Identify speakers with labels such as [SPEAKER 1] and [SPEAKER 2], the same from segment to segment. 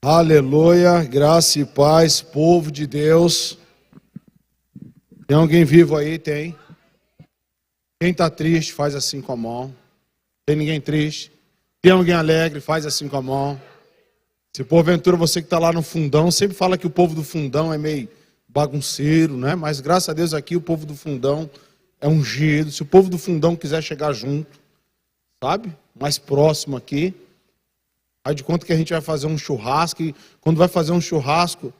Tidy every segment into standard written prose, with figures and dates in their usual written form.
[SPEAKER 1] Aleluia, graça e paz, povo de Deus. Tem alguém vivo aí? Tem. Quem está triste, faz assim com a mão. Tem ninguém triste? Tem alguém alegre, faz assim com a mão. Se porventura você que está lá no fundão, sempre fala que o povo do fundão é meio bagunceiro, né? Mas graças a Deus aqui o povo do fundão é ungido. Se o povo do fundão quiser chegar junto, sabe? Mais próximo aqui. Aí de conta que a gente vai fazer um churrasco, e quando vai fazer um churrasco,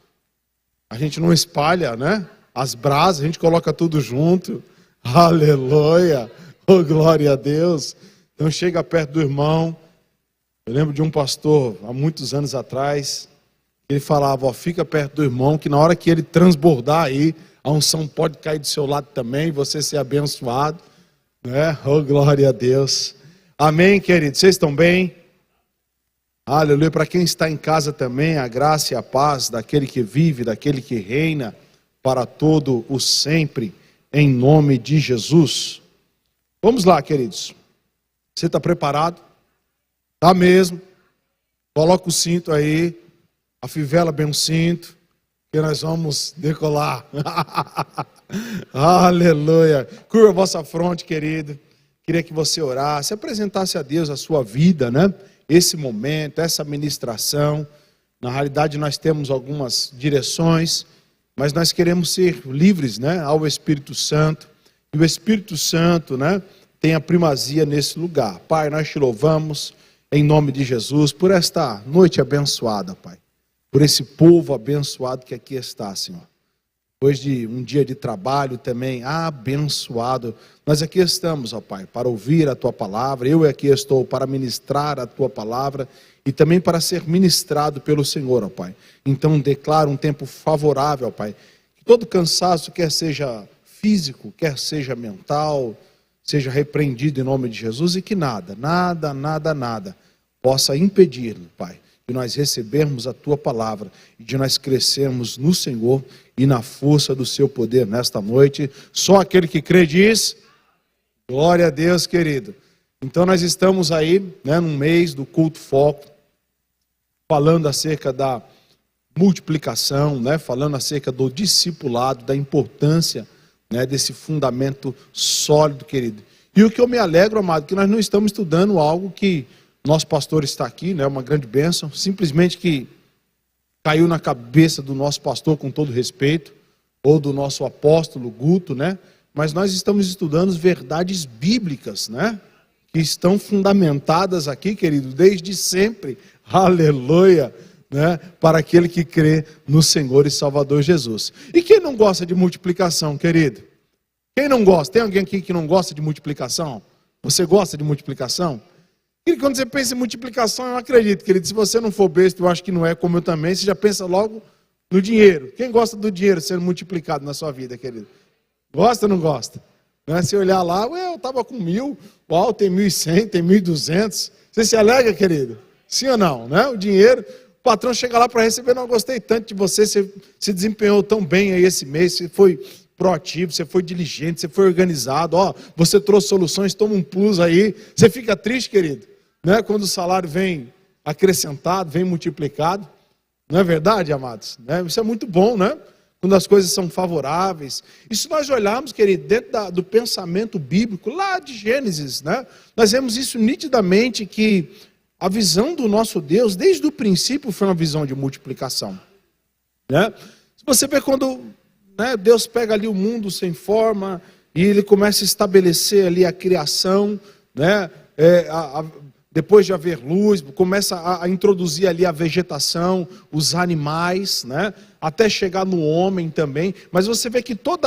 [SPEAKER 1] a gente não espalha, né? As brasas, a gente coloca tudo junto. Aleluia! Oh, glória a Deus! Então chega perto do irmão. Eu lembro de um pastor, há muitos anos atrás, ele falava, ó, fica perto do irmão, que na hora que ele transbordar aí, a unção pode cair do seu lado também, você ser abençoado, né? Oh, glória a Deus! Amém, queridos? Vocês estão bem? Aleluia, para quem está em casa também, a graça e a paz daquele que vive, daquele que reina para todo o sempre, em nome de Jesus. Vamos lá, queridos. Você está preparado? Está mesmo? Coloca o cinto aí, a fivela bem o cinto, que nós vamos decolar. Aleluia. Curva a vossa fronte, querido. Queria que você orasse, apresentasse a Deus a sua vida, né? Esse momento, essa ministração. Na realidade nós temos algumas direções, mas nós queremos ser livres, né, ao Espírito Santo. E o Espírito Santo, né, tem a primazia nesse lugar. Pai, nós te louvamos em nome de Jesus por esta noite abençoada, Pai. Por esse povo abençoado que aqui está, Senhor. Depois de um dia de trabalho também abençoado, nós aqui estamos, ó Pai, para ouvir a Tua palavra. Eu aqui estou para ministrar a Tua palavra e também para ser ministrado pelo Senhor, ó Pai. Então declaro um tempo favorável, ó Pai, que todo cansaço, quer seja físico, quer seja mental, seja repreendido em nome de Jesus e que nada possa impedir, Pai, de nós recebermos a Tua palavra e de nós crescermos no Senhor e na força do Seu poder nesta noite. Só aquele que crê diz, glória a Deus, querido. Então nós estamos aí, né, num mês do culto foco, falando acerca da multiplicação, né, falando acerca do discipulado, da importância, né, desse fundamento sólido, querido. E o que eu me alegro, amado, que nós não estamos estudando algo que nosso pastor está aqui, né, uma grande bênção, simplesmente que caiu na cabeça do nosso pastor, com todo respeito, ou do nosso apóstolo Guto, né? Mas nós estamos estudando verdades bíblicas, né? Que estão fundamentadas aqui, querido, desde sempre, aleluia, né? Para aquele que crê no Senhor e Salvador Jesus. E quem não gosta de multiplicação, querido? Quem não gosta? Tem alguém aqui que não gosta de multiplicação? Você gosta de multiplicação? E quando você pensa em multiplicação, eu acredito, querido, se você não for besta, eu acho que não é como eu também, você já pensa logo no dinheiro. Quem gosta do dinheiro sendo multiplicado na sua vida, querido? Gosta ou não gosta? Né? Se olhar lá, eu estava com 1.000, uau, tem 1.100, tem 1.200. Você se alegra, querido? Sim ou não? Né? O dinheiro, o patrão chega lá para receber, não gostei tanto de você, você se desempenhou tão bem aí esse mês, você foi proativo, você foi diligente, você foi organizado, ó, você trouxe soluções, toma um plus aí. Você fica triste, querido? Né? Quando o salário vem acrescentado, vem multiplicado, não é verdade, amados? Né? Isso é muito bom, né? Quando as coisas são favoráveis. E se nós olharmos, querido, dentro do pensamento bíblico, lá de Gênesis, né? Nós vemos isso nitidamente, que a visão do nosso Deus, desde o princípio, foi uma visão de multiplicação. Né? Se você vê quando, né, Deus pega ali o mundo sem forma, e Ele começa a estabelecer ali a criação, né? Depois de haver luz, começa a introduzir ali a vegetação, os animais, né? Até chegar no homem também. Mas você vê que todo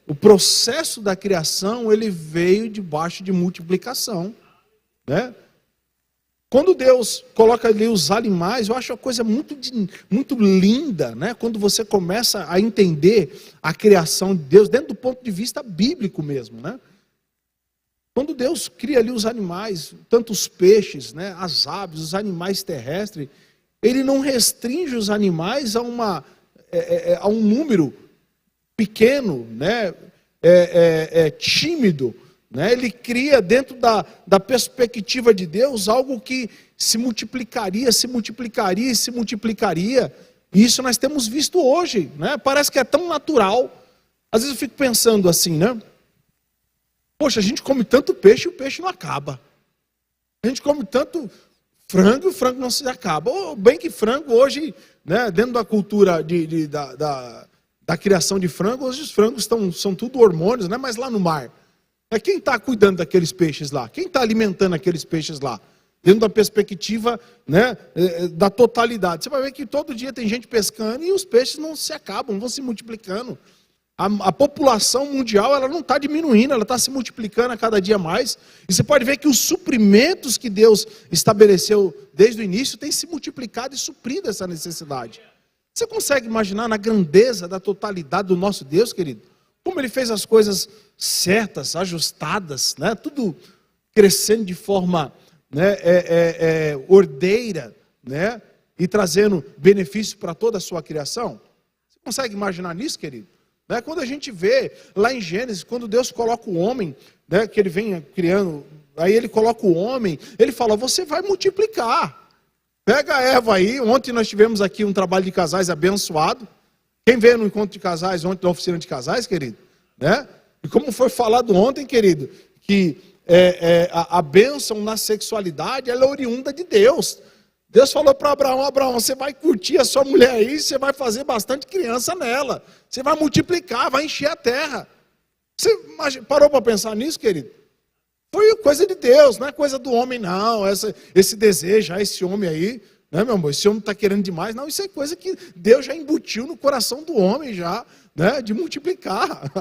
[SPEAKER 1] o processo da criação, ele veio debaixo de multiplicação, né? Quando Deus coloca ali os animais, eu acho uma coisa muito linda, né? Quando você começa a entender a criação de Deus, dentro do ponto de vista bíblico mesmo, né? Quando Deus cria ali os animais, tanto os peixes, né, as aves, os animais terrestres, Ele não restringe os animais a um número pequeno, né, tímido, né? Ele cria dentro da perspectiva de Deus algo que se multiplicaria, se multiplicaria e se multiplicaria. E isso nós temos visto hoje, né? Parece que é tão natural. Às vezes eu fico pensando assim, né? Poxa, a gente come tanto peixe e o peixe não acaba. A gente come tanto frango e o frango não se acaba. Ou bem que frango hoje, né, dentro da cultura da criação de frango, hoje os frangos são tudo hormônios, né? Mas lá no mar, quem está cuidando daqueles peixes lá? Quem está alimentando aqueles peixes lá? Dentro da perspectiva, né, da totalidade. Você vai ver que todo dia tem gente pescando e os peixes não se acabam, vão se multiplicando. A população mundial ela não está diminuindo, ela está se multiplicando a cada dia mais. E você pode ver que os suprimentos que Deus estabeleceu desde o início têm se multiplicado e suprido essa necessidade. Você consegue imaginar na grandeza da totalidade do nosso Deus, querido? Como Ele fez as coisas certas, ajustadas, né? Tudo crescendo de forma, né, ordeira, né? E trazendo benefício para toda a sua criação. Você consegue imaginar nisso, querido? Né? Quando a gente vê lá em Gênesis, quando Deus coloca o homem, né, que Ele vem criando, aí Ele coloca o homem, Ele fala, você vai multiplicar. Pega a Eva aí, ontem nós tivemos aqui um trabalho de casais abençoado. Quem veio no encontro de casais ontem, na oficina de casais, querido? Né? E como foi falado ontem, querido, que a bênção na sexualidade, ela é oriunda de Deus. Deus falou para Abraão, Abraão, você vai curtir a sua mulher aí, você vai fazer bastante criança nela. Você vai multiplicar, vai encher a terra. Você parou para pensar nisso, querido? Foi coisa de Deus, não é coisa do homem, não. Esse desejo, esse homem aí, né, meu amor? Esse homem está querendo demais. Não, isso é coisa que Deus já embutiu no coração do homem, já, né, de multiplicar.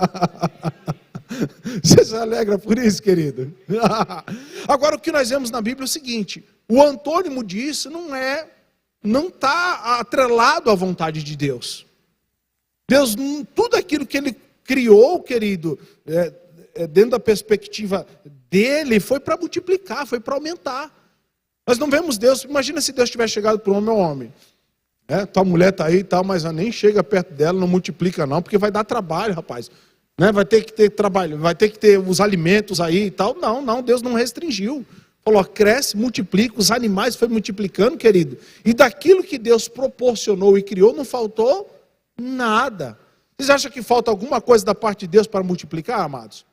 [SPEAKER 1] Você se alegra por isso, querido? Agora, o que nós vemos na Bíblia é o seguinte: o antônimo disso não está atrelado à vontade de Deus. Deus, tudo aquilo que Ele criou, querido, dentro da perspectiva dele, foi para multiplicar, foi para aumentar. Nós não vemos Deus, imagina se Deus tivesse chegado para o homem, homem. Tua mulher está aí e tal, mas nem chega perto dela, não multiplica não, porque vai dar trabalho, rapaz. Né? Vai ter que ter trabalho, vai ter que ter os alimentos aí e tal. Não, Deus não restringiu. Falou, cresce, multiplica, os animais foi multiplicando, querido. E daquilo que Deus proporcionou e criou, não faltou nada. Vocês acham que falta alguma coisa da parte de Deus para multiplicar, amados?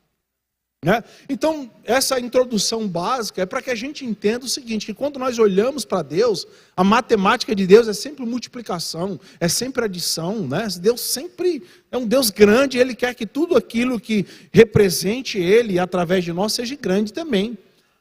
[SPEAKER 1] Né? Então, essa introdução básica é para que a gente entenda o seguinte, que quando nós olhamos para Deus, a matemática de Deus é sempre multiplicação, é sempre adição, né? Deus sempre é um Deus grande, Ele quer que tudo aquilo que represente Ele através de nós seja grande também.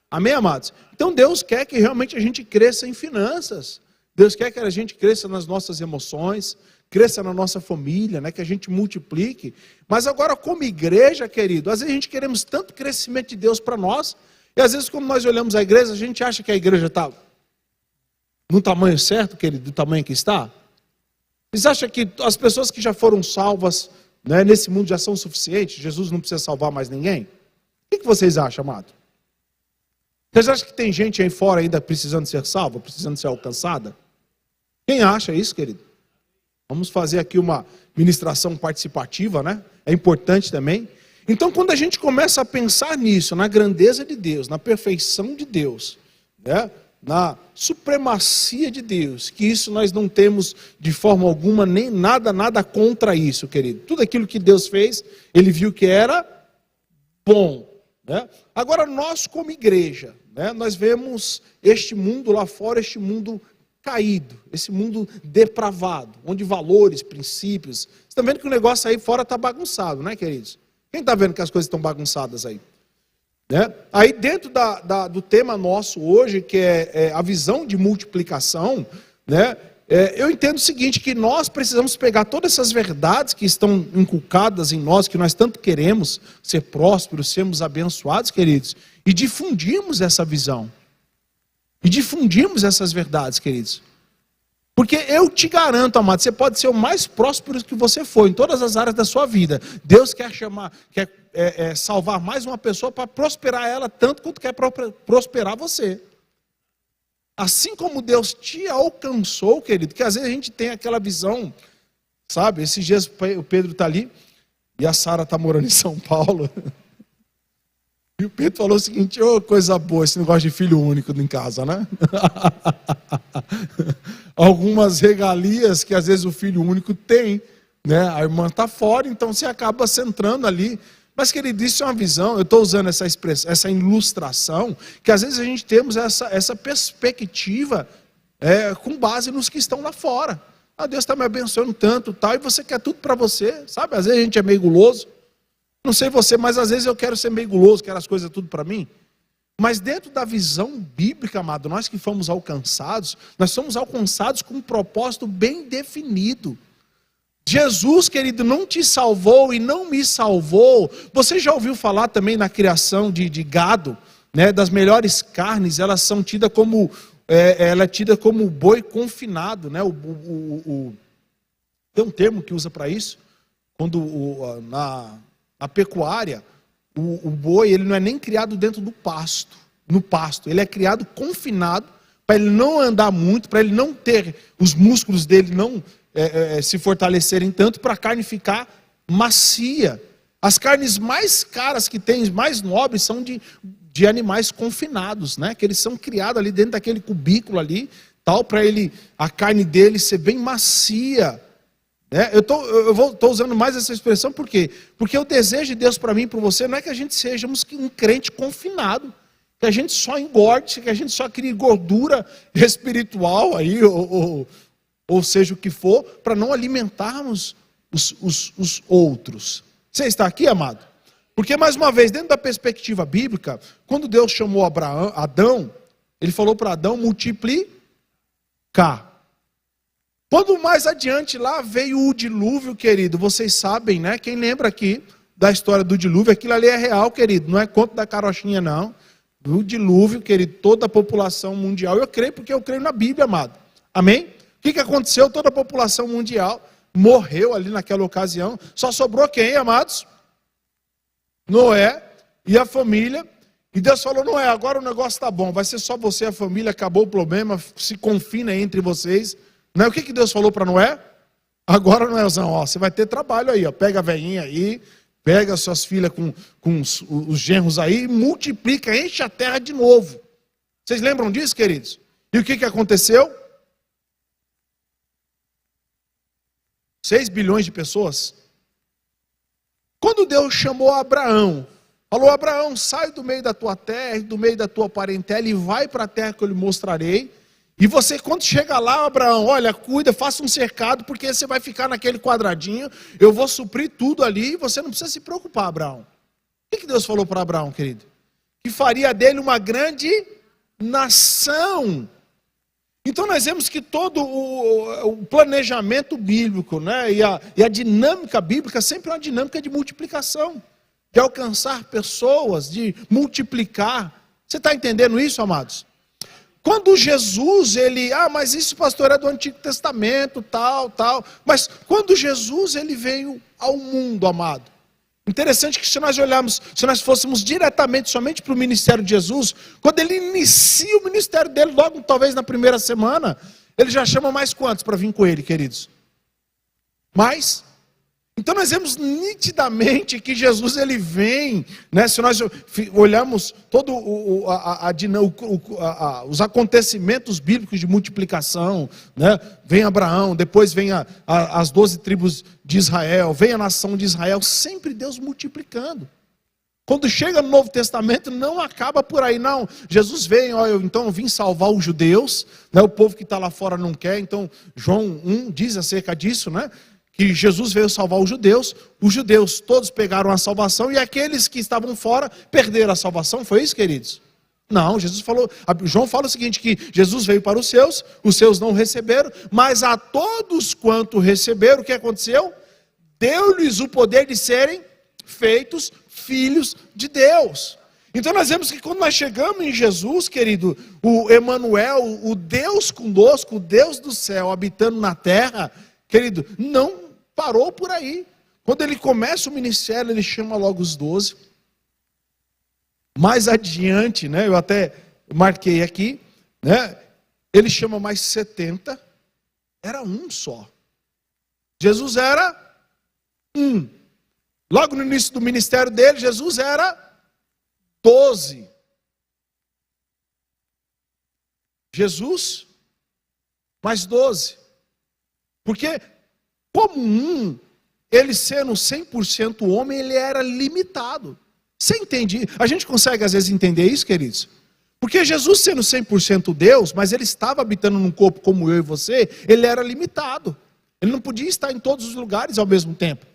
[SPEAKER 1] Amém, amados? Então Deus quer que realmente a gente cresça em finanças, Deus quer que a gente cresça nas nossas emoções, cresça na nossa família, né? Que a gente multiplique. Mas agora como igreja, querido, às vezes a gente queremos tanto crescimento de Deus para nós, e às vezes quando nós olhamos a igreja, a gente acha que a igreja está no tamanho certo, querido, do tamanho que está. Vocês acham que as pessoas que já foram salvas, né, nesse mundo já são suficientes? Jesus não precisa salvar mais ninguém? O que vocês acham, amado? Vocês acham que tem gente aí fora ainda precisando ser salva, precisando ser alcançada? Quem acha isso, querido? Vamos fazer aqui uma ministração participativa, né? É importante também. Então, quando a gente começa a pensar nisso, na grandeza de Deus, na perfeição de Deus, né? Na supremacia de Deus, que isso nós não temos de forma alguma, nem nada contra isso, querido. Tudo aquilo que Deus fez, Ele viu que era bom. Né? Agora, nós como igreja, né? Nós vemos este mundo lá fora, este mundo caído, esse mundo depravado, onde valores, princípios... Vocês estão vendo que o negócio aí fora está bagunçado, né, queridos? Quem está vendo que as coisas estão bagunçadas aí? Né? Aí dentro do tema nosso hoje, que é a visão de multiplicação, né? Eu entendo o seguinte, que nós precisamos pegar todas essas verdades que estão inculcadas em nós, que nós tanto queremos ser prósperos, sermos abençoados, queridos, e difundirmos essa visão. E difundimos essas verdades, queridos. Porque eu te garanto, amado, você pode ser o mais próspero que você for, em todas as áreas da sua vida. Deus quer salvar mais uma pessoa para prosperar ela tanto quanto quer prosperar você. Assim como Deus te alcançou, querido, que às vezes a gente tem aquela visão, sabe? Esses dias o Pedro está ali e a Sara está morando em São Paulo. E o Pedro falou o seguinte: ô, coisa boa, esse negócio de filho único em casa, né? Algumas regalias que às vezes o filho único tem, né? A irmã está fora, então você acaba centrando ali. Mas, querido, isso é uma visão, eu estou usando essa expressão, essa ilustração, que às vezes a gente temos essa perspectiva com base nos que estão lá fora. Ah, Deus está me abençoando tanto, tal, e você quer tudo para você, sabe? Às vezes a gente é meio guloso. Não sei você, mas às vezes eu quero ser meio guloso, quero as coisas tudo para mim. Mas dentro da visão bíblica, amado, nós que fomos alcançados, nós somos alcançados com um propósito bem definido. Jesus, querido, não te salvou e não me salvou. Você já ouviu falar também na criação de gado, né? Das melhores carnes, elas são tidas como, ela é tida como boi confinado, né? Tem um termo que usa para isso, quando na pecuária, o boi ele não é nem criado dentro do pasto, no pasto, ele é criado confinado, para ele não andar muito, para ele não ter, os músculos dele não se fortalecerem tanto, para a carne ficar macia. As carnes mais caras que tem, mais nobres, são de animais confinados, né? Que eles são criados ali dentro daquele cubículo ali, tal, para a carne dele ser bem macia. Eu estou usando mais essa expressão por quê? Porque o desejo de Deus para mim e para você não é que a gente sejamos um crente confinado, que a gente só engorde, que a gente só crie gordura espiritual aí, ou seja o que for, para não alimentarmos os outros. Você está aqui, amado? Porque, mais uma vez, dentro da perspectiva bíblica, quando Deus chamou Adão, ele falou para Adão multiplicar. Quando mais adiante lá veio o dilúvio, querido, vocês sabem, né? Quem lembra aqui da história do dilúvio, aquilo ali é real, querido, não é conto da carochinha, não. Do dilúvio, querido, toda a população mundial, eu creio porque eu creio na Bíblia, amado. Amém? O que aconteceu? Toda a população mundial morreu ali naquela ocasião. Só sobrou quem, amados? Noé e a família. E Deus falou: Noé, agora o negócio está bom, vai ser só você e a família, acabou o problema, se confina entre vocês. Não é o que Deus falou para Noé? Agora, Noézão, ó, você vai ter trabalho aí, ó, pega a velhinha aí, pega as suas filhas com os genros aí, multiplica, enche a terra de novo. Vocês lembram disso, queridos? E o que aconteceu? 6 bilhões de pessoas. Quando Deus chamou Abraão, falou: Abraão, sai do meio da tua terra, do meio da tua parentela e vai para a terra que eu lhe mostrarei. E você, quando chega lá, Abraão, olha, cuida, faça um cercado, porque você vai ficar naquele quadradinho, eu vou suprir tudo ali, e você não precisa se preocupar, Abraão. O que Deus falou para Abraão, querido? Que faria dele uma grande nação. Então nós vemos que todo o planejamento bíblico, né, e a dinâmica bíblica sempre é uma dinâmica de multiplicação, de alcançar pessoas, de multiplicar. Você está entendendo isso, amados? Quando Jesus, mas isso, pastor, é do Antigo Testamento, tal. Mas quando Jesus, ele veio ao mundo, amado. Interessante que se nós olharmos, se nós fôssemos diretamente, somente para o ministério de Jesus, quando ele inicia o ministério dele, logo talvez na primeira semana, ele já chama mais quantos para vir com ele, queridos? Mais? Então nós vemos nitidamente que Jesus ele vem, né? Se nós olharmos todo os acontecimentos bíblicos de multiplicação, né? Vem Abraão, depois vem as 12 tribos de Israel, vem a nação de Israel, sempre Deus multiplicando. Quando chega no Novo Testamento, não acaba por aí, não. Jesus veio, então eu vim salvar os judeus, né? O povo que está lá fora não quer, então João 1 diz acerca disso, né? Que Jesus veio salvar os judeus todos pegaram a salvação, e aqueles que estavam fora perderam a salvação. Foi isso, queridos? Não, João fala o seguinte, que Jesus veio para os seus não receberam, mas a todos quanto receberam, o que aconteceu? Deu-lhes o poder de serem feitos filhos de Deus. Então nós vemos que quando nós chegamos em Jesus, querido, o Emanuel, o Deus conosco, o Deus do céu habitando na terra, querido, não parou por aí. Quando ele começa o ministério, ele chama logo os 12. Mais adiante, né, eu até marquei aqui, né, ele chama mais 70. Era um só. Jesus era um. Logo no início do ministério dele, Jesus era 12. Jesus, mais 12. Porque, como ele sendo 100% homem, ele era limitado. Você entende? A gente consegue às vezes entender isso, queridos? Porque Jesus sendo 100% Deus, mas ele estava habitando num corpo como eu e você, ele era limitado. Ele não podia estar em todos os lugares ao mesmo tempo.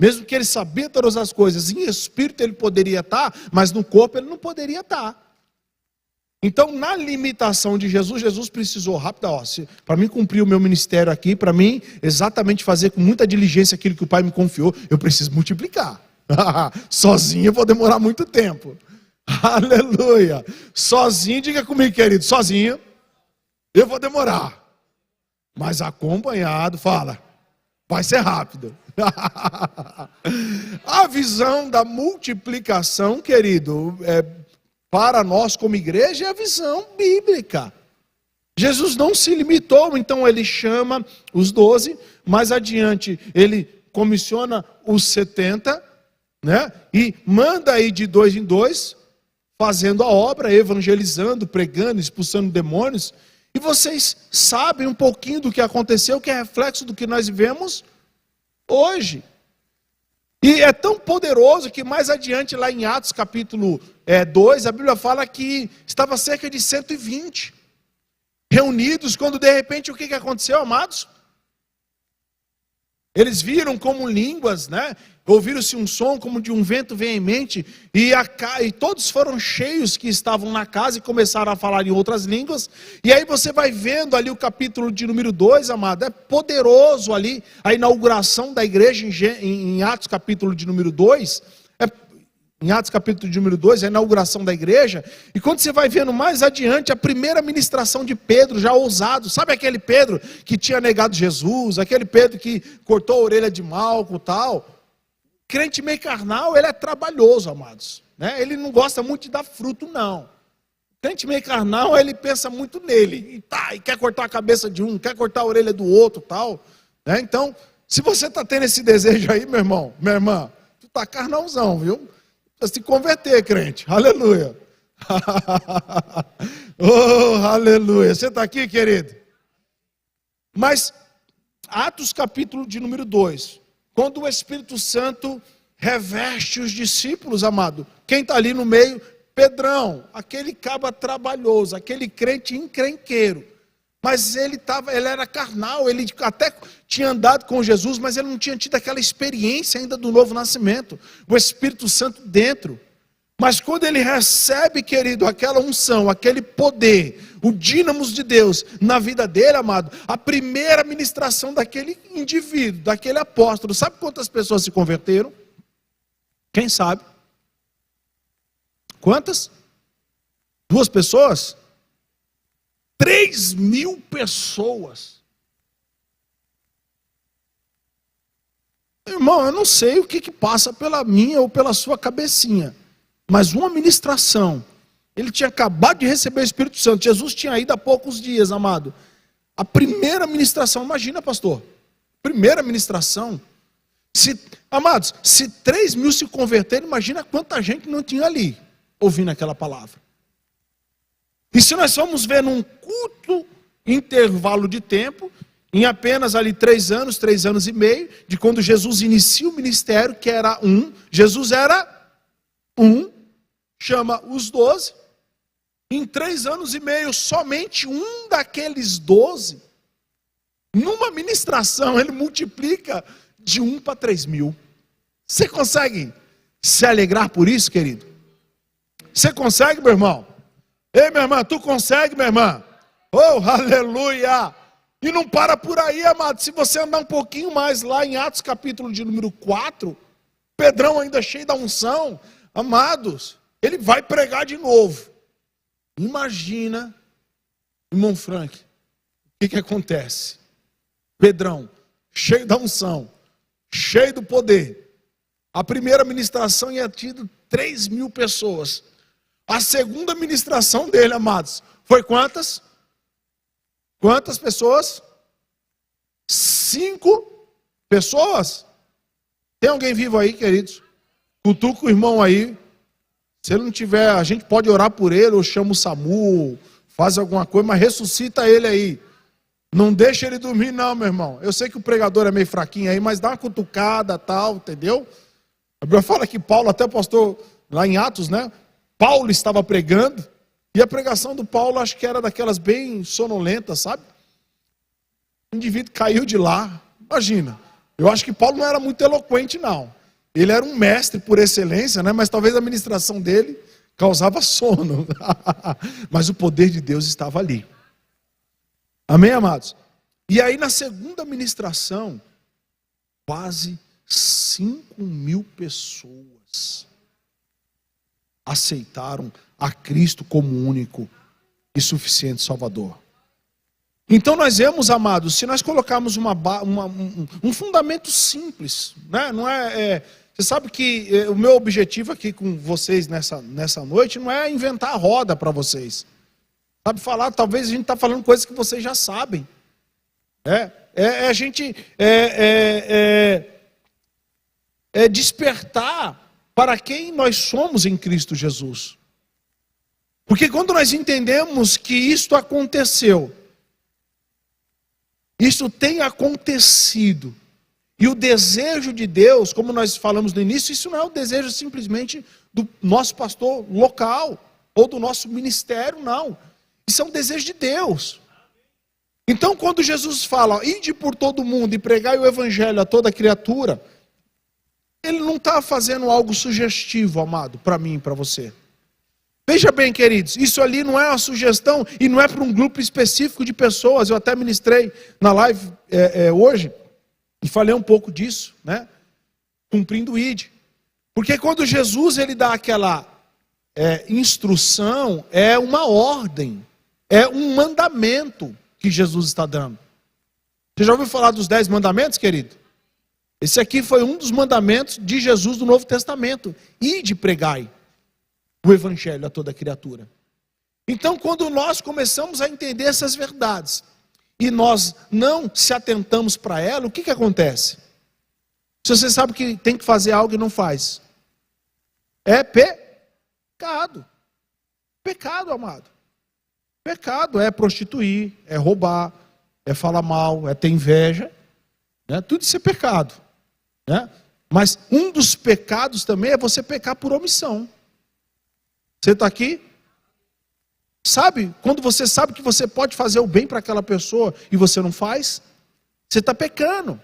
[SPEAKER 1] Mesmo que ele sabia todas as coisas, em espírito ele poderia estar, mas no corpo ele não poderia estar. Então, na limitação de Jesus, Jesus precisou rápido, para mim cumprir o meu ministério aqui, para mim exatamente fazer com muita diligência aquilo que o Pai me confiou, eu preciso multiplicar. Sozinho eu vou demorar muito tempo. Aleluia. Sozinho, diga comigo, querido, sozinho eu vou demorar. Mas acompanhado, fala, vai ser rápido. A visão da multiplicação, querido, para nós como igreja é a visão bíblica. Jesus não se limitou, então ele chama os 12, mais adiante ele comissiona os 70, né? E manda aí de 2 em 2, fazendo a obra, evangelizando, pregando, expulsando demônios. E vocês sabem um pouquinho do que aconteceu, que é reflexo do que nós vivemos hoje. E é tão poderoso que mais adiante, lá em Atos capítulo 2, a Bíblia fala que estava cerca de 120 reunidos, quando de repente o que aconteceu, amados? Eles viram como línguas, né? Ouviram-se um som como de um vento veemente, e todos foram cheios que estavam na casa e começaram a falar em outras línguas. E aí você vai vendo ali o capítulo de número 2, amado, é poderoso ali, a inauguração da igreja em Atos capítulo de número 2, em Atos capítulo de número 2, a inauguração da igreja. E quando você vai vendo mais adiante, a primeira ministração de Pedro, já ousado, sabe aquele Pedro que tinha negado Jesus, aquele Pedro que cortou a orelha de Malco e tal. Crente meio carnal, ele é trabalhoso, amados, né? Ele não gosta muito de dar fruto, não. Crente meio carnal, ele pensa muito nele, e quer cortar a cabeça de um, quer cortar a orelha do outro, tal, né? Então, se você está tendo esse desejo aí, meu irmão, minha irmã, tu está carnalzão, viu? Precisa se converter, crente, aleluia. Oh, aleluia. Você está aqui, querido? Mas, Atos capítulo de número 2, quando o Espírito Santo reveste os discípulos, amado, quem está ali no meio? Pedrão, aquele caba trabalhoso, aquele crente encrenqueiro. Mas ele era carnal, ele até tinha andado com Jesus, mas ele não tinha tido aquela experiência ainda do novo nascimento, o Espírito Santo dentro. Mas quando ele recebe, querido, aquela unção, aquele poder, o dínamos de Deus na vida dele, amado, a primeira ministração daquele indivíduo, daquele apóstolo, sabe quantas pessoas se converteram? Quem sabe? Quantas? 2 pessoas? 3.000 pessoas. Irmão, eu não sei o que passa pela minha ou pela sua cabecinha, mas uma ministração, ele tinha acabado de receber o Espírito Santo, Jesus tinha ido há poucos dias, amado. A primeira ministração, imagina, pastor, primeira ministração, amados, se 3.000 se converterem, imagina quanta gente não tinha ali, ouvindo aquela palavra. E se nós formos ver num curto intervalo de tempo, em apenas ali 3 anos e meio, de quando Jesus inicia o ministério, que era Jesus era chama os 12, em 3 anos e meio, somente um daqueles 12, numa ministração, ele multiplica de 1 para 3.000. Você consegue se alegrar por isso, querido? Você consegue, meu irmão? Ei, minha irmã, tu consegue, minha irmã? Oh, aleluia! E não para por aí, amado. Se você andar um pouquinho mais lá em Atos capítulo de número 4, Pedrão ainda cheio da unção, amados, ele vai pregar de novo. Imagina, irmão Frank, o que acontece? Pedrão, cheio da unção, cheio do poder. A primeira ministração ia tido 3.000 pessoas. A segunda ministração dele, amados, foi quantas? Quantas pessoas? 5 pessoas. Tem alguém vivo aí, queridos? Cutuca o irmão aí. Se ele não tiver, a gente pode orar por ele, ou chama o SAMU, faz alguma coisa, mas ressuscita ele aí. Não deixa ele dormir não, meu irmão. Eu sei que o pregador é meio fraquinho aí, mas dá uma cutucada, tal, entendeu? A Bíblia fala que Paulo até postou lá em Atos, né? Paulo estava pregando, e a pregação do Paulo acho que era daquelas bem sonolentas, sabe? O indivíduo caiu de lá. Imagina, eu acho que Paulo não era muito eloquente não. Ele era um mestre por excelência, né? Mas talvez a ministração dele causava sono. Mas o poder de Deus estava ali. Amém, amados? E aí na segunda ministração, quase 5.000 pessoas aceitaram a Cristo como único e suficiente Salvador. Então nós vemos, amados, se nós colocarmos um fundamento simples, né? Não você sabe que o meu objetivo aqui com vocês nessa noite não é inventar a roda para vocês. Sabe falar, talvez a gente está falando coisas que vocês já sabem. A gente despertar para quem nós somos em Cristo Jesus. Porque quando nós entendemos que isto aconteceu, isso tem acontecido, e o desejo de Deus, como nós falamos no início, isso não é o desejo simplesmente do nosso pastor local, ou do nosso ministério, não. Isso é um desejo de Deus. Então quando Jesus fala, ide por todo mundo e pregai o evangelho a toda criatura, ele não está fazendo algo sugestivo, amado, para mim e para você. Veja bem, queridos, isso ali não é uma sugestão e não é para um grupo específico de pessoas. Eu até ministrei na live hoje e falei um pouco disso, né? Cumprindo o ID. Porque quando Jesus ele dá aquela instrução, é uma ordem, é um mandamento que Jesus está dando. Você já ouviu falar dos 10 mandamentos, querido? Esse aqui foi um dos mandamentos de Jesus do Novo Testamento. Ide pregai o evangelho a toda criatura. Então, quando nós começamos a entender essas verdades e nós não se atentamos para ela, o que acontece? Se você sabe que tem que fazer algo e não faz, é pecado. Pecado, amado. Pecado é prostituir, é roubar, é falar mal, é ter inveja, né? Tudo isso é pecado, né? Mas um dos pecados também é você pecar por omissão. Você está aqui? Sabe? Quando você sabe que você pode fazer o bem para aquela pessoa e você não faz, você está pecando.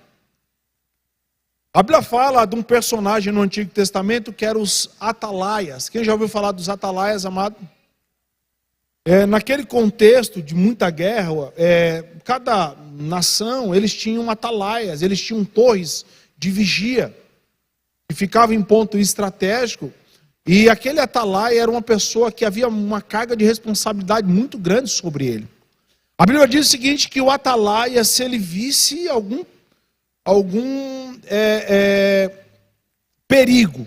[SPEAKER 1] A Bíblia fala de um personagem no Antigo Testamento que eram os atalaias. Quem já ouviu falar dos atalaias, amado? Naquele contexto de muita guerra, cada nação, eles tinham atalaias, eles tinham torres de vigia, que ficavam em ponto estratégico. E aquele atalaia era uma pessoa que havia uma carga de responsabilidade muito grande sobre ele. A Bíblia diz o seguinte, que o atalaia, se ele visse algum perigo,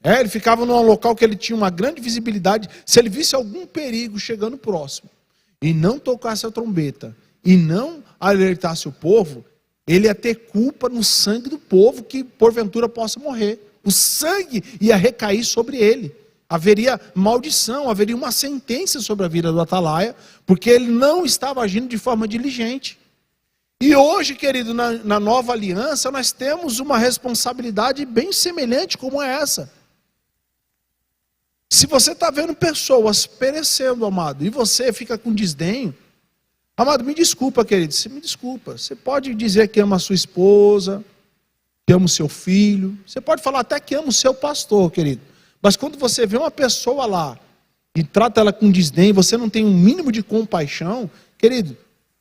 [SPEAKER 1] ele ficava num local que ele tinha uma grande visibilidade, se ele visse algum perigo chegando próximo, e não tocasse a trombeta, e não alertasse o povo, ele ia ter culpa no sangue do povo que porventura possa morrer. O sangue ia recair sobre ele. Haveria maldição, haveria uma sentença sobre a vida do atalaia, porque ele não estava agindo de forma diligente. E hoje, querido, na nova aliança, nós temos uma responsabilidade bem semelhante como essa. Se você está vendo pessoas perecendo, amado, e você fica com desdenho, amado, me desculpa, querido, me desculpa. Você pode dizer que ama a sua esposa, que ama o seu filho, você pode falar até que ama o seu pastor, querido. Mas quando você vê uma pessoa lá e trata ela com desdém, você não tem um mínimo de compaixão, querido,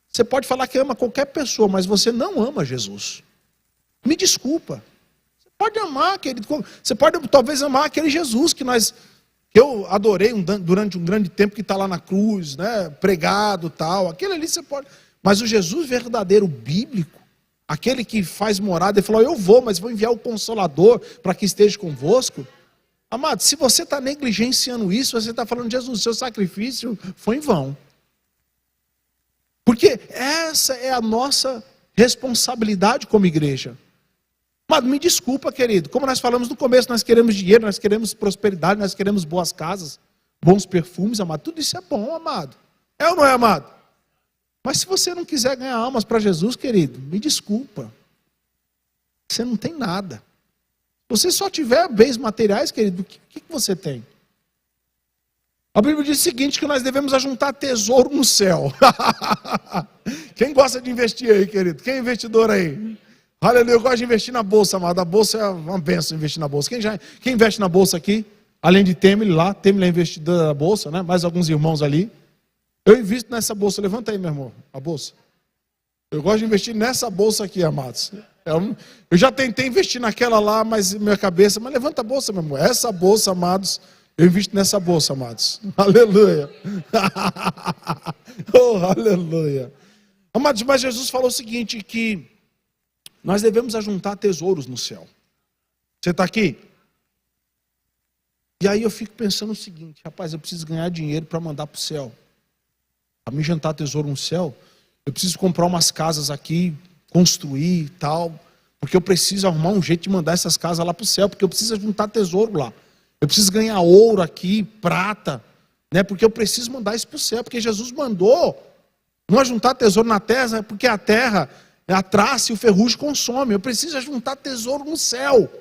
[SPEAKER 1] você pode falar que ama qualquer pessoa, mas você não ama Jesus. Me desculpa. Você pode amar, querido, você pode talvez amar aquele Jesus que eu adorei durante um grande tempo, que está lá na cruz, né, pregado, tal, aquele ali você pode, mas o Jesus verdadeiro, bíblico, aquele que faz morada, ele falou, eu vou, mas vou enviar o Consolador para que esteja convosco. Amado, se você está negligenciando isso, você está falando, Jesus, seu sacrifício foi em vão. Porque essa é a nossa responsabilidade como igreja. Mas me desculpa, querido, como nós falamos no começo, nós queremos dinheiro, nós queremos prosperidade, nós queremos boas casas, bons perfumes, amado. Tudo isso é bom, amado. É ou não é, amado? Mas se você não quiser ganhar almas para Jesus, querido, me desculpa. Você não tem nada. Se você só tiver bens materiais, querido, o que você tem? A Bíblia diz o seguinte, que nós devemos ajuntar tesouro no céu. Quem gosta de investir aí, querido? Quem é investidor aí? Aleluia, eu gosto de investir na bolsa, amado. A bolsa é uma benção investir na bolsa. Quem investe na bolsa aqui? Além de Temile lá, Temile é investidor da bolsa, né? Mais alguns irmãos ali. Eu invisto nessa bolsa. Levanta aí, meu irmão, a bolsa. Eu gosto de investir nessa bolsa aqui, amados. Eu já tentei investir naquela lá, mas minha cabeça... Mas levanta a bolsa, meu irmão. Essa bolsa, amados, eu invisto nessa bolsa, amados. Aleluia. Oh, aleluia. Amados, mas Jesus falou o seguinte, que nós devemos ajuntar tesouros no céu. Você está aqui? E aí eu fico pensando o seguinte, rapaz, eu preciso ganhar dinheiro para mandar para o céu. Para me juntar tesouro no céu, eu preciso comprar umas casas aqui, construir e tal, porque eu preciso arrumar um jeito de mandar essas casas lá para o céu, porque eu preciso juntar tesouro lá. Eu preciso ganhar ouro aqui, prata, né? Porque eu preciso mandar isso para o céu, porque Jesus mandou não ajuntar tesouro na terra, porque a terra a traça e o ferrugem consome. Eu preciso juntar tesouro no céu.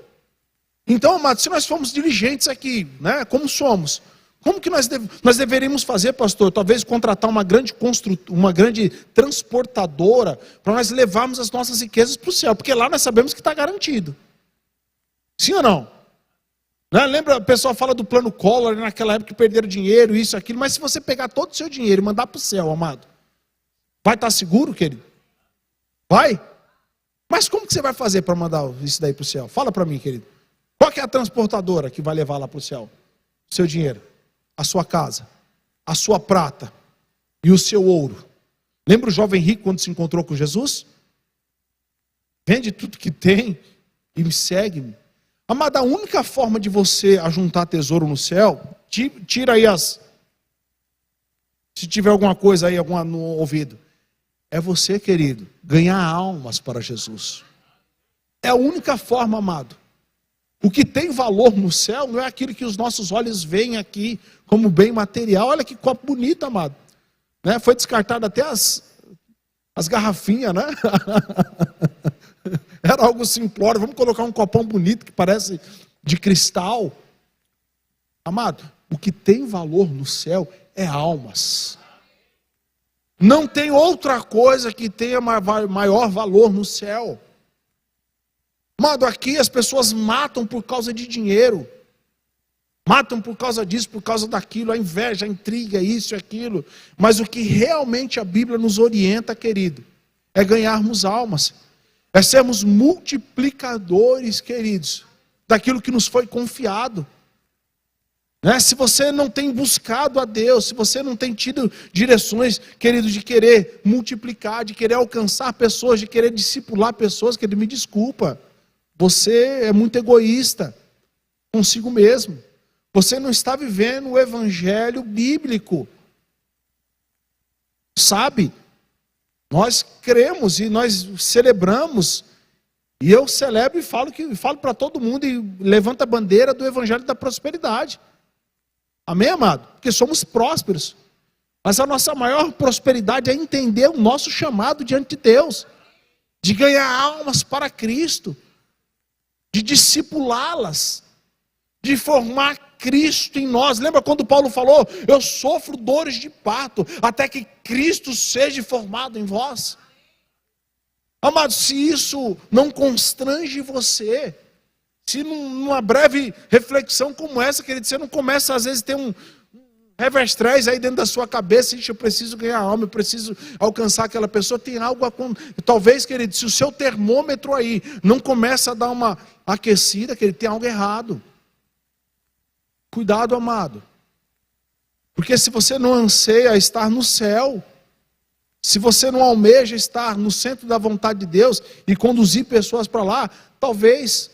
[SPEAKER 1] Então, amados, se nós formos diligentes aqui, né, como somos, como que nós deveríamos fazer, pastor? Talvez contratar uma grande transportadora para nós levarmos as nossas riquezas para o céu, porque lá nós sabemos que está garantido. Sim ou não? Né? Lembra, o pessoal fala do plano Collor, naquela época que perderam dinheiro, isso, aquilo, mas se você pegar todo o seu dinheiro e mandar para o céu, amado, vai estar seguro, querido? Vai? Mas como que você vai fazer para mandar isso daí para o céu? Fala para mim, querido. Qual que é a transportadora que vai levar lá para o céu? O seu dinheiro, a sua casa, a sua prata e o seu ouro. Lembra o jovem rico quando se encontrou com Jesus? Vende tudo que tem e me segue-me. Amada, a única forma de você ajuntar tesouro no céu, tira aí se tiver alguma coisa aí no ouvido, é você, querido, ganhar almas para Jesus. É a única forma, amado. O que tem valor no céu não é aquilo que os nossos olhos veem aqui como bem material. Olha que copo bonito, amado. Né? Foi descartado até as garrafinhas, né? Era algo simplório. Vamos colocar um copão bonito que parece de cristal. Amado, o que tem valor no céu é almas. Não tem outra coisa que tenha maior valor no céu. Amado, aqui as pessoas matam por causa de dinheiro. Matam por causa disso, por causa daquilo, a inveja, a intriga, isso e aquilo. Mas o que realmente a Bíblia nos orienta, querido, é ganharmos almas. É sermos multiplicadores, queridos, daquilo que nos foi confiado. Né? Se você não tem buscado a Deus, se você não tem tido direções, querido, de querer multiplicar, de querer alcançar pessoas, de querer discipular pessoas, querido, me desculpa. Você é muito egoísta consigo mesmo. Você não está vivendo o evangelho bíblico. Sabe? Nós cremos e nós celebramos. E eu celebro e falo para todo mundo e levanto a bandeira do evangelho da prosperidade. Amém, amado? Porque somos prósperos. Mas a nossa maior prosperidade é entender o nosso chamado diante de Deus. De ganhar almas para Cristo. De discipulá-las, de formar Cristo em nós. Lembra quando Paulo falou, eu sofro dores de parto, até que Cristo seja formado em vós? Amado, se isso não constrange você, se numa breve reflexão como essa, querido, você não começa às vezes a ter um reverstrez aí dentro da sua cabeça, eu preciso ganhar alma, eu preciso alcançar aquela pessoa, tem algo talvez, querido, se o seu termômetro aí não começa a dar uma aquecida, querido, tem algo errado. Cuidado, amado. Porque se você não anseia estar no céu, se você não almeja estar no centro da vontade de Deus e conduzir pessoas para lá, talvez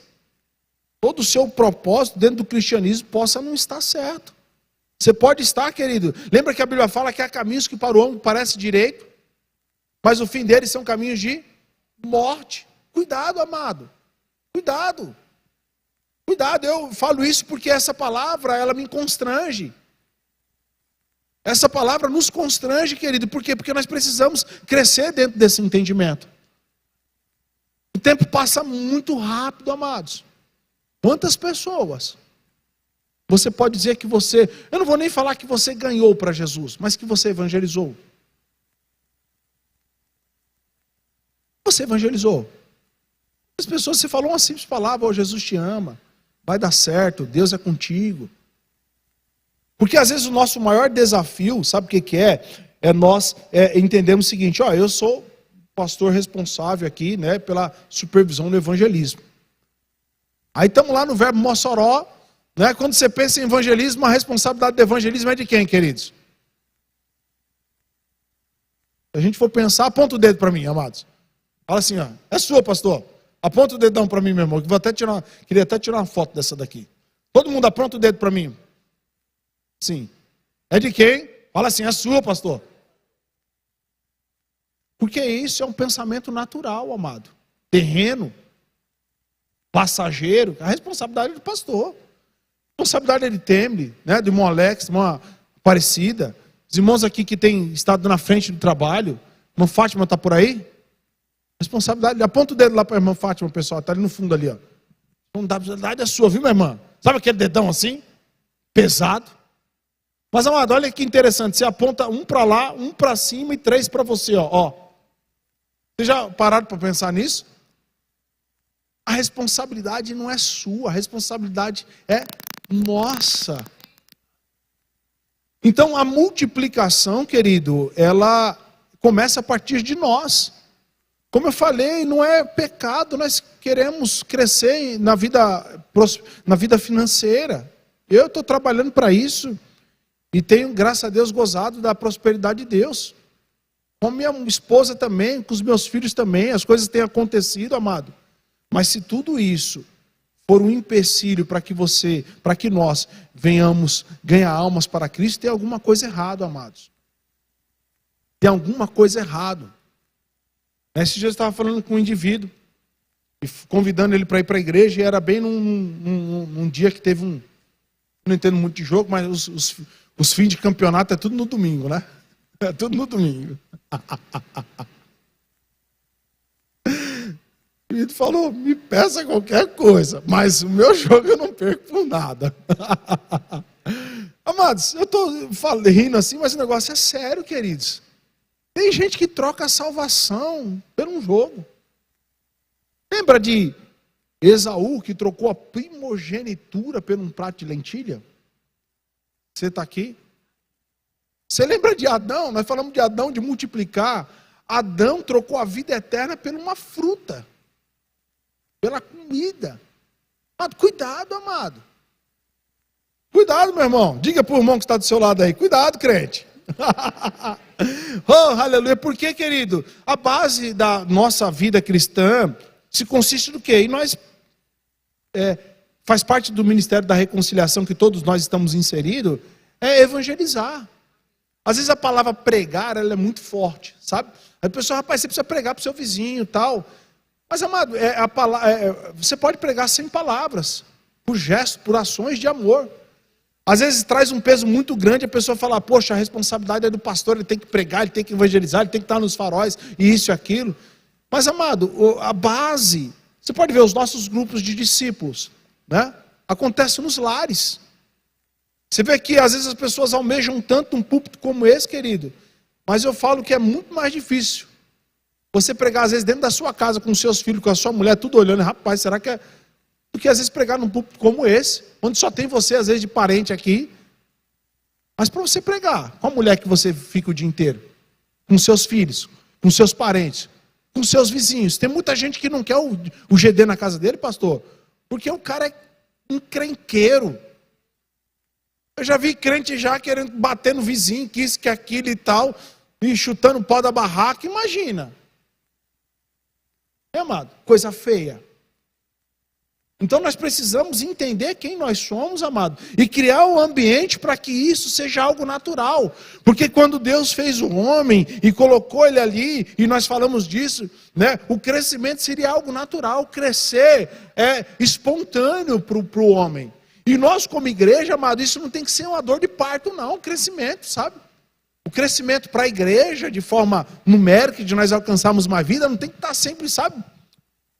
[SPEAKER 1] todo o seu propósito dentro do cristianismo possa não estar certo. Você pode estar, querido. Lembra que a Bíblia fala que há caminhos que para o homem parece direito, mas o fim deles são caminhos de morte. Cuidado, amado. Cuidado. Cuidado, eu falo isso porque essa palavra, ela me constrange. Essa palavra nos constrange, querido. Por quê? Porque nós precisamos crescer dentro desse entendimento. O tempo passa muito rápido, amados. Quantas pessoas você pode dizer que você... Eu não vou nem falar que você ganhou para Jesus, mas que você evangelizou. Você evangelizou. As pessoas, você falou uma simples palavra: oh, Jesus te ama, vai dar certo, Deus é contigo. Porque às vezes o nosso maior desafio, sabe o que é? É nós entendermos o seguinte: ó, eu sou pastor responsável aqui, né, pela supervisão do evangelismo. Aí estamos lá no Verbo Mossoró, né? Quando você pensa em evangelismo, a responsabilidade do evangelismo é de quem, queridos? Se a gente for pensar, aponta o dedo para mim, amados. Fala assim, ó, é sua, pastor. Aponta o dedão para mim, meu irmão, que queria até tirar uma foto dessa daqui. Todo mundo aponta o dedo para mim. Sim. É de quem? Fala assim, é sua, pastor. Porque isso é um pensamento natural, amado. Terreno, passageiro. A responsabilidade é do pastor. A responsabilidade é de Temble, né? Do irmão Alex, irmã Aparecida. Os irmãos aqui que têm estado na frente do trabalho. Irmã Fátima está por aí? Responsabilidade. Aponta o dedo lá para a irmã Fátima, pessoal. Está ali no fundo ali, ó. A responsabilidade é sua, viu, minha irmã? Sabe aquele dedão assim? Pesado. Mas, amado, olha que interessante. Você aponta um para lá, um para cima e 3 para você, ó. Vocês já pararam para pensar nisso? A responsabilidade não é sua, a responsabilidade é nossa. Então, a multiplicação, querido, ela começa a partir de nós. Como eu falei, não é pecado, nós queremos crescer na vida financeira. Eu estou trabalhando para isso e tenho, graças a Deus, gozado da prosperidade de Deus. Com minha esposa também, com os meus filhos também, as coisas têm acontecido, amado. Mas se tudo isso for um empecilho para que nós venhamos ganhar almas para Cristo, tem alguma coisa errada, amados. Tem alguma coisa errada. Esse dia eu estava falando com um indivíduo, e convidando ele para ir para a igreja, e era bem num dia que teve um... Não entendo muito de jogo, mas os fins de campeonato é tudo no domingo, né? É tudo no domingo. Ele falou, me peça qualquer coisa, mas o meu jogo eu não perco por nada. Amados, eu estou rindo assim, mas o negócio é sério, queridos. Tem gente que troca a salvação por um jogo. Lembra de Esaú, que trocou a primogenitura por um prato de lentilha? Você está aqui? Você lembra de Adão? Nós falamos de Adão, de multiplicar. Adão trocou a vida eterna por uma fruta, pela comida. Amado, cuidado, amado. Cuidado, meu irmão. Diga para o irmão que está do seu lado aí. Cuidado, crente. Oh, aleluia. Por quê, querido? A base da nossa vida cristã se consiste no quê? E nós... faz parte do ministério da reconciliação que todos nós estamos inseridos, é evangelizar. Às vezes a palavra pregar, ela é muito forte, sabe? Aí a pessoa, rapaz, você precisa pregar para o seu vizinho e tal. Mas, amado, você pode pregar sem palavras, por gestos, por ações de amor. Às vezes traz um peso muito grande, a pessoa fala, poxa, a responsabilidade é do pastor, ele tem que pregar, ele tem que evangelizar, ele tem que estar nos faróis, e isso e aquilo. Mas, amado, a base, você pode ver os nossos grupos de discípulos, né? Acontece nos lares. Você vê que às vezes as pessoas almejam tanto um púlpito como esse, querido, mas eu falo que é muito mais difícil você pregar às vezes dentro da sua casa com os seus filhos, com a sua mulher, tudo olhando, rapaz, será que é... Do que às vezes pregar num púlpito como esse, onde só tem você às vezes de parente aqui. Mas para você pregar, com a mulher que você fica o dia inteiro, com seus filhos, com seus parentes, com seus vizinhos. Tem muita gente que não quer o GD na casa dele, pastor, porque o cara é encrenqueiro. Eu já vi crente já querendo bater no vizinho, que isso, que aquilo e tal, e chutando o pau da barraca, imagina. É, amado? Coisa feia. Então nós precisamos entender quem nós somos, amado, e criar um ambiente para que isso seja algo natural. Porque quando Deus fez o homem e colocou ele ali, e nós falamos disso, né, o crescimento seria algo natural, crescer é espontâneo para o homem. E nós como igreja, amado, isso não tem que ser uma dor de parto não, o crescimento, sabe? O crescimento para a igreja, de forma numérica, de nós alcançarmos uma vida, não tem que estar sempre, sabe,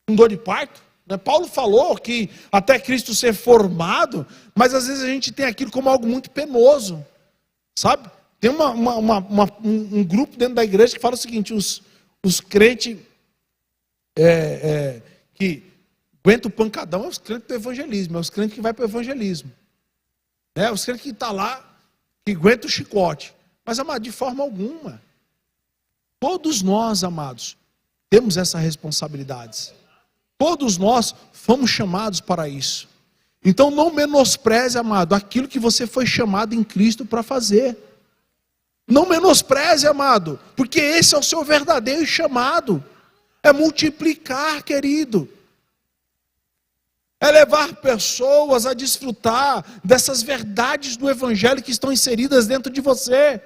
[SPEAKER 1] com dor de parto. Paulo falou que até Cristo ser formado, mas às vezes a gente tem aquilo como algo muito penoso, sabe? Tem um grupo dentro da igreja que fala o seguinte: os crentes que aguentam o pancadão é os crentes do evangelismo, é os crentes que vai para o evangelismo, os crentes que estão lá, que aguentam o chicote. Mas, amado, de forma alguma, todos nós, amados, temos essas responsabilidades. Todos nós fomos chamados para isso. Então não menospreze, amado, aquilo que você foi chamado em Cristo para fazer. Não menospreze, amado, porque esse é o seu verdadeiro chamado. É multiplicar, querido. É levar pessoas a desfrutar dessas verdades do Evangelho que estão inseridas dentro de você.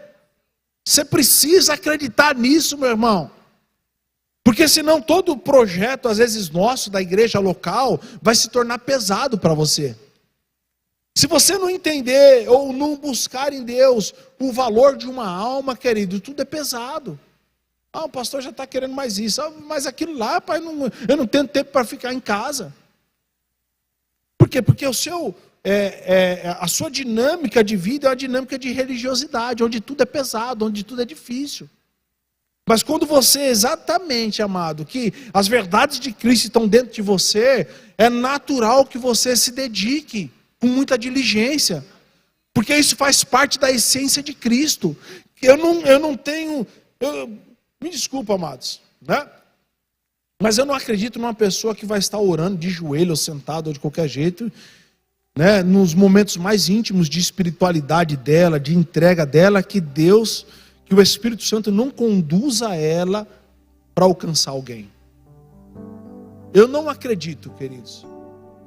[SPEAKER 1] Você precisa acreditar nisso, meu irmão. Porque senão todo o projeto, às vezes nosso, da igreja local, vai se tornar pesado para você. Se você não entender ou não buscar em Deus o valor de uma alma, querido, tudo é pesado. O pastor já está querendo mais isso. Mas aquilo lá, pai, eu não tenho tempo para ficar em casa. Por quê? Porque a sua dinâmica de vida é uma dinâmica de religiosidade, onde tudo é pesado, onde tudo é difícil. Mas quando você exatamente, amado, que as verdades de Cristo estão dentro de você, é natural que você se dedique com muita diligência, porque isso faz parte da essência de Cristo. Eu não tenho, me desculpa, amados, né? Mas eu não acredito numa pessoa que vai estar orando de joelho ou sentado ou de qualquer jeito, né, nos momentos mais íntimos de espiritualidade dela, de entrega dela, que o Espírito Santo não conduza ela para alcançar alguém. Eu não acredito, queridos,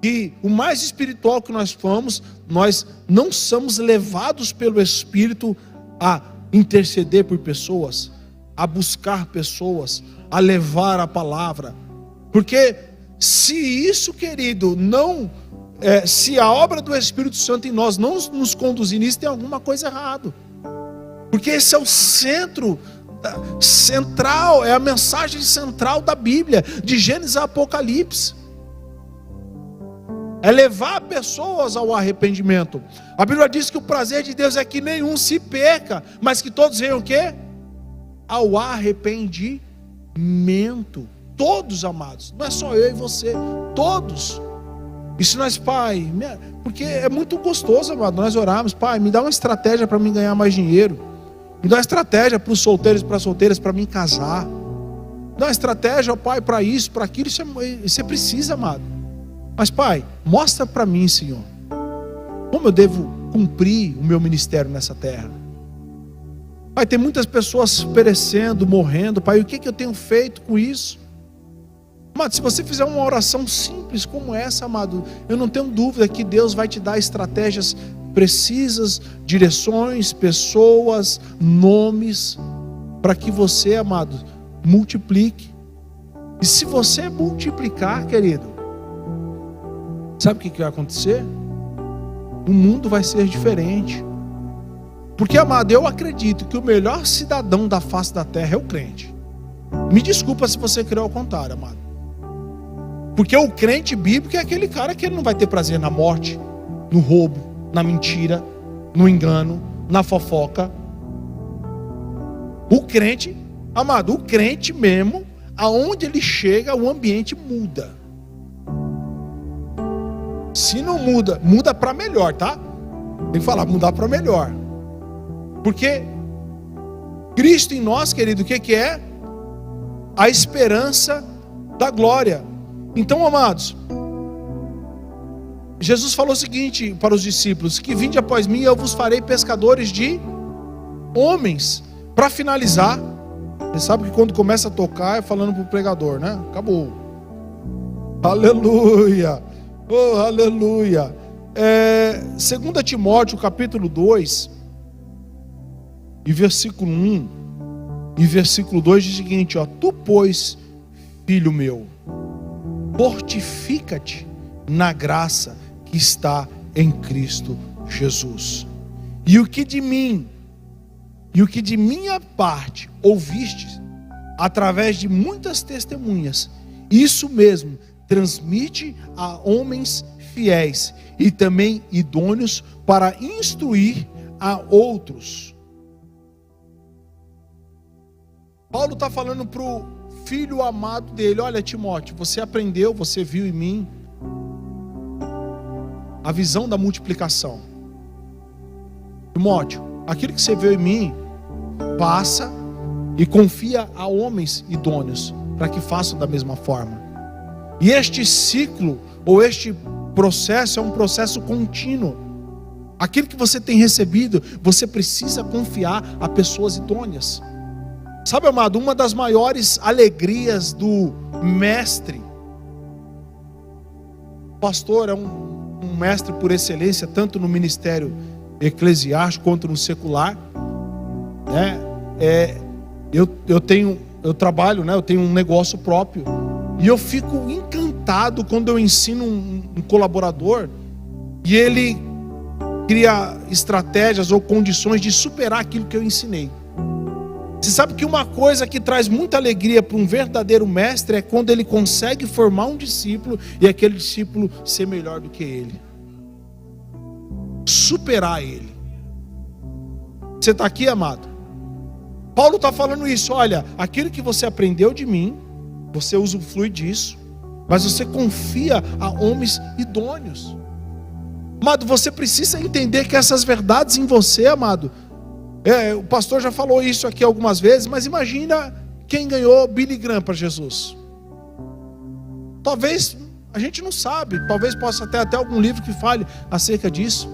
[SPEAKER 1] que o mais espiritual que nós fomos, nós não somos levados pelo Espírito a interceder por pessoas, a buscar pessoas, a levar a palavra. Porque se isso, querido, se a obra do Espírito Santo em nós não nos conduzir nisso, tem alguma coisa errada. Porque esse é o central, é a mensagem central da Bíblia, de Gênesis a Apocalipse. É levar pessoas ao arrependimento. A Bíblia diz que o prazer de Deus é que nenhum se perca, mas que todos venham o quê? Ao arrependimento. Todos, amados, não é só eu e você, todos. E se nós, Pai, porque é muito gostoso, amado, nós orarmos: Pai, me dá uma estratégia para mim ganhar mais dinheiro. Me dá uma estratégia para os solteiros e para as solteiras para mim casar. Me dá uma estratégia, ó Pai, para isso, para aquilo. Isso é preciso, amado. Mas, Pai, mostra para mim, Senhor, como eu devo cumprir o meu ministério nessa terra. Pai, tem muitas pessoas perecendo, morrendo. Pai, o que eu tenho feito com isso? Amado, se você fizer uma oração simples como essa, amado, eu não tenho dúvida que Deus vai te dar estratégias precisas, direções, pessoas, nomes, para que você, amado, multiplique. E se você multiplicar, querido, sabe o que vai acontecer? O mundo vai ser diferente. Porque, amado, eu acredito que o melhor cidadão da face da terra é o crente. Me desculpa se você crê ao contrário, amado. Porque o crente bíblico é aquele cara que ele não vai ter prazer na morte, no roubo, na mentira, no engano, na fofoca. O crente, amado, o crente mesmo, aonde ele chega, o ambiente muda. Se não muda, muda para melhor, tá? Tem que falar, mudar para melhor. Porque Cristo em nós, querido, o que é? A esperança da glória. Então, amados, Jesus falou o seguinte para os discípulos: que vinde após mim, eu vos farei pescadores de homens. Para finalizar, você sabe que quando começa a tocar é falando para o pregador, né? Acabou. Aleluia. Oh, aleluia. 2 Timóteo capítulo 2 e versículo 1 e versículo 2 diz o seguinte, ó: tu, pois, filho meu, fortifica-te na graça que está em Cristo Jesus. E o que de minha parte ouviste através de muitas testemunhas, isso mesmo transmite a homens fiéis e também idôneos para instruir a outros. Paulo está falando para o filho amado dele: olha, Timóteo, você aprendeu, você viu em mim a visão da multiplicação. Timóteo, aquilo que você viu em mim, passa e confia a homens idôneos para que façam da mesma forma. E este ciclo, ou este processo, é um processo contínuo. Aquilo que você tem recebido, você precisa confiar a pessoas idôneas. Sabe, amado, uma das maiores alegrias do mestre, o pastor é um mestre por excelência, tanto no ministério eclesiástico quanto no secular, né? Eu trabalho, né? Eu tenho um negócio próprio, e eu fico encantado quando eu ensino um colaborador e ele cria estratégias ou condições de superar aquilo que eu ensinei. Você sabe que uma coisa que traz muita alegria para um verdadeiro mestre é quando ele consegue formar um discípulo e aquele discípulo ser melhor do que ele, superar ele. Você está aqui, amado? Paulo está falando isso: olha, aquilo que você aprendeu de mim, você usufrui disso, mas você confia a homens idôneos. Amado, você precisa entender que essas verdades em você, amado, o pastor já falou isso aqui algumas vezes, mas imagina quem ganhou Billy Graham para Jesus. Talvez, a gente não sabe, talvez possa ter até algum livro que fale acerca disso.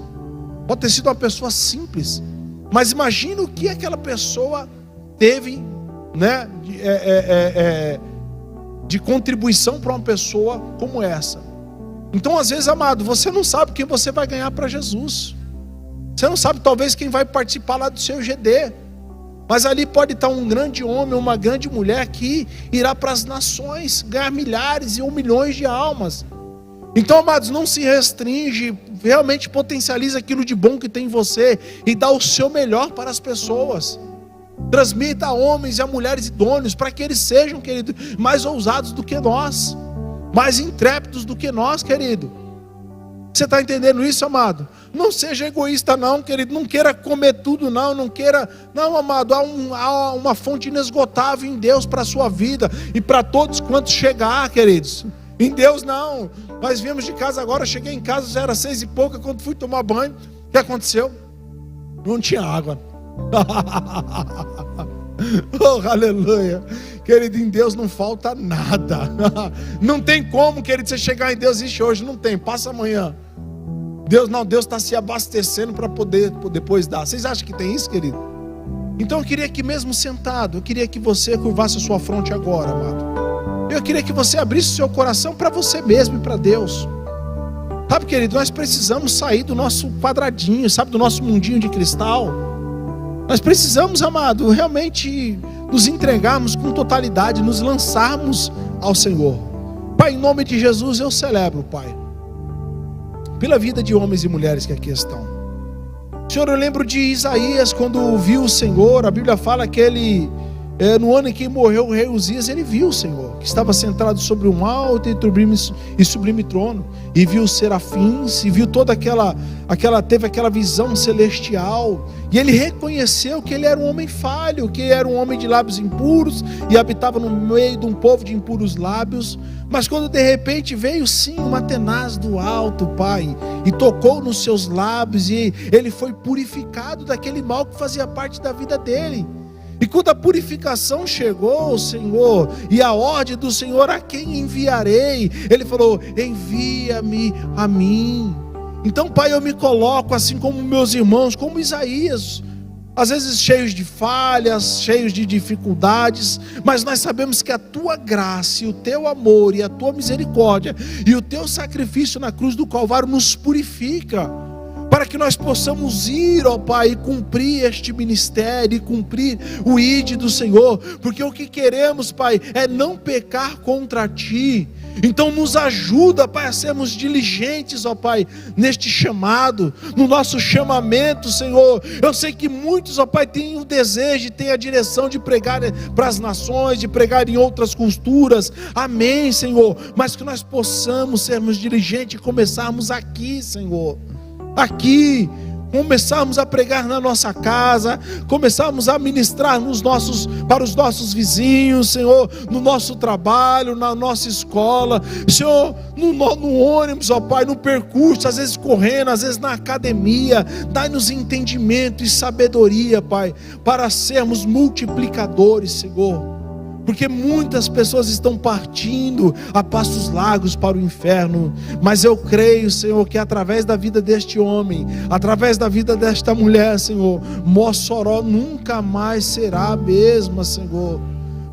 [SPEAKER 1] Pode ter sido uma pessoa simples, mas imagina o que aquela pessoa teve, né, de contribuição para uma pessoa como essa. Então, às vezes, amado, você não sabe quem você vai ganhar para Jesus. Você não sabe, talvez, quem vai participar lá do seu GD. Mas ali pode estar um grande homem, uma grande mulher que irá para as nações ganhar milhares ou milhões de almas. Então, amados, não se restringe, realmente potencializa aquilo de bom que tem em você e dá o seu melhor para as pessoas. Transmita a homens e a mulheres idôneos para que eles sejam, querido, mais ousados do que nós, mais intrépidos do que nós, querido. Você está entendendo isso, amado? Não seja egoísta não, querido. Não queira comer tudo não queira. Não, amado, há uma fonte inesgotável em Deus para a sua vida e para todos quantos chegar, queridos. Em Deus não. Nós viemos de casa agora, cheguei em casa, já era 6 e pouca, quando fui tomar banho, o que aconteceu? Não tinha água. Oh, aleluia. Querido, em Deus não falta nada. Não tem como, querido, você chegar em Deus, existe hoje, não tem, passa amanhã. Deus está se abastecendo para poder depois dar. Vocês acham que tem isso, querido? Então eu queria que mesmo sentado, eu queria que você curvasse a sua fronte agora, amado. Eu queria que você abrisse o seu coração para você mesmo e para Deus. Sabe, querido, nós precisamos sair do nosso quadradinho, sabe, do nosso mundinho de cristal. Nós precisamos, amado, realmente nos entregarmos com totalidade, nos lançarmos ao Senhor. Pai, em nome de Jesus eu celebro, Pai, pela vida de homens e mulheres que aqui estão. Senhor, eu lembro de Isaías, quando viu o Senhor. A Bíblia fala que ele, no ano em que morreu o rei Uzias, ele viu o Senhor, que estava sentado sobre um alto e sublime trono, e viu os serafins, e viu toda teve aquela visão celestial, e ele reconheceu que ele era um homem falho, que era um homem de lábios impuros, e habitava no meio de um povo de impuros lábios. Mas quando de repente veio sim uma tenaz do alto, Pai, e tocou nos seus lábios, e ele foi purificado daquele mal que fazia parte da vida dele. E quando a purificação chegou, Senhor, e a ordem do Senhor: a quem enviarei? Ele falou: envia-me a mim. Então, Pai, eu me coloco assim como meus irmãos, como Isaías, às vezes cheios de falhas, cheios de dificuldades, mas nós sabemos que a tua graça, e o teu amor, e a tua misericórdia, e o teu sacrifício na cruz do Calvário nos purifica, para que nós possamos ir, ó Pai, e cumprir este ministério, e cumprir o ID do Senhor, porque o que queremos, Pai, é não pecar contra Ti. Então nos ajuda, Pai, a sermos diligentes, ó Pai, neste chamado, no nosso chamamento, Senhor. Eu sei que muitos, ó Pai, têm o desejo, têm a direção de pregar para as nações, de pregar em outras culturas, amém, Senhor, mas que nós possamos sermos diligentes e começarmos aqui, Senhor, aqui, começarmos a pregar na nossa casa, começarmos a ministrar para os nossos vizinhos, Senhor, no nosso trabalho, na nossa escola, Senhor, no ônibus, ó Pai, no percurso, às vezes correndo, às vezes na academia. Dai-nos entendimento e sabedoria, Pai, para sermos multiplicadores, Senhor, porque muitas pessoas estão partindo a passos largos para o inferno, mas eu creio, Senhor, que através da vida deste homem, através da vida desta mulher, Senhor, Mossoró nunca mais será a mesma, Senhor,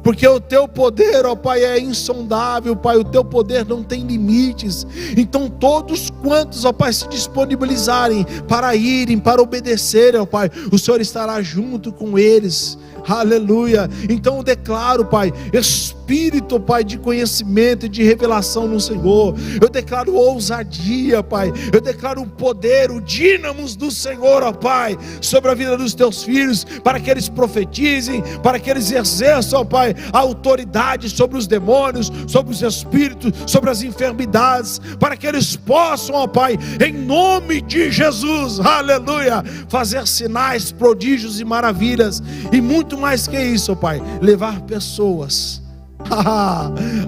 [SPEAKER 1] porque o teu poder, ó Pai, é insondável, Pai, o teu poder não tem limites. Então todos quantos, ó Pai, se disponibilizarem para irem, para obedecerem, ó Pai, o Senhor estará junto com eles, aleluia. Então eu declaro, Pai, espírito, Pai, de conhecimento e de revelação no Senhor. Eu declaro ousadia, Pai, eu declaro o poder, o dínamos do Senhor, ó Pai, sobre a vida dos teus filhos, para que eles profetizem, para que eles exerçam, ó Pai, a autoridade sobre os demônios, sobre os espíritos, sobre as enfermidades, para que eles possam, ó Pai, em nome de Jesus, aleluia, fazer sinais, prodígios e maravilhas, e muito mais que isso, ó Pai, levar pessoas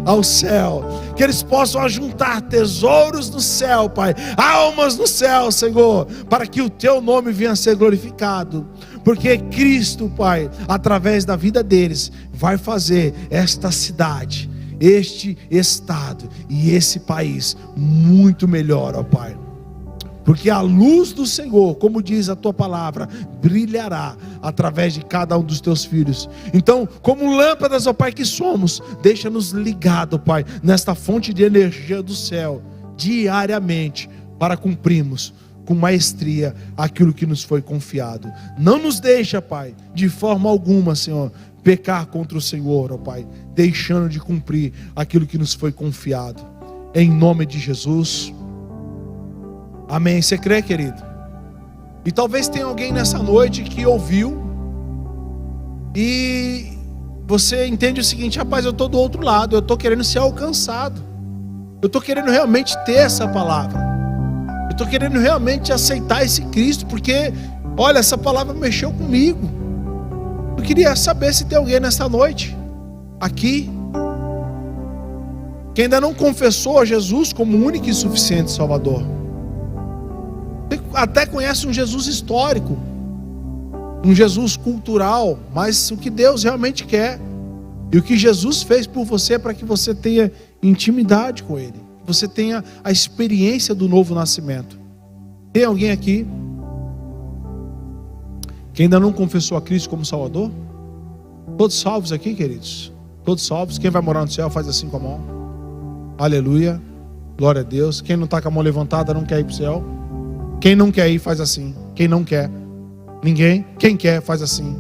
[SPEAKER 1] ao céu, que eles possam ajuntar tesouros no céu, Pai, almas no céu, Senhor, para que o teu nome venha a ser glorificado, porque Cristo, Pai, através da vida deles, vai fazer esta cidade, este estado e esse país muito melhor, ó Pai, porque a luz do Senhor, como diz a tua palavra, brilhará através de cada um dos teus filhos. Então, como lâmpadas, ó Pai, que somos, deixa-nos ligado, Pai, nesta fonte de energia do céu, diariamente, para cumprirmos com maestria aquilo que nos foi confiado. Não nos deixa, Pai, de forma alguma, Senhor, pecar contra o Senhor, ó Pai, deixando de cumprir aquilo que nos foi confiado. Em nome de Jesus. Amém, você crê, querido? E talvez tenha alguém nessa noite que ouviu e você entende o seguinte: rapaz, eu estou do outro lado, eu estou querendo ser alcançado, eu estou querendo realmente ter essa palavra, eu estou querendo realmente aceitar esse Cristo, porque, olha, essa palavra mexeu comigo. Eu queria saber se tem alguém nessa noite, aqui, que ainda não confessou a Jesus como único e suficiente Salvador. Até conhece um Jesus histórico, um Jesus cultural, mas o que Deus realmente quer, e o que Jesus fez por você, é para que você tenha intimidade com Ele, que você tenha a experiência do novo nascimento. Tem alguém aqui que ainda não confessou a Cristo como Salvador? Todos salvos aqui, queridos? Todos salvos? Quem vai morar no céu faz assim com a mão. Aleluia, glória a Deus. Quem não está com a mão levantada não quer ir para o céu. Quem não quer ir faz assim. Quem não quer? Ninguém? Quem quer faz assim.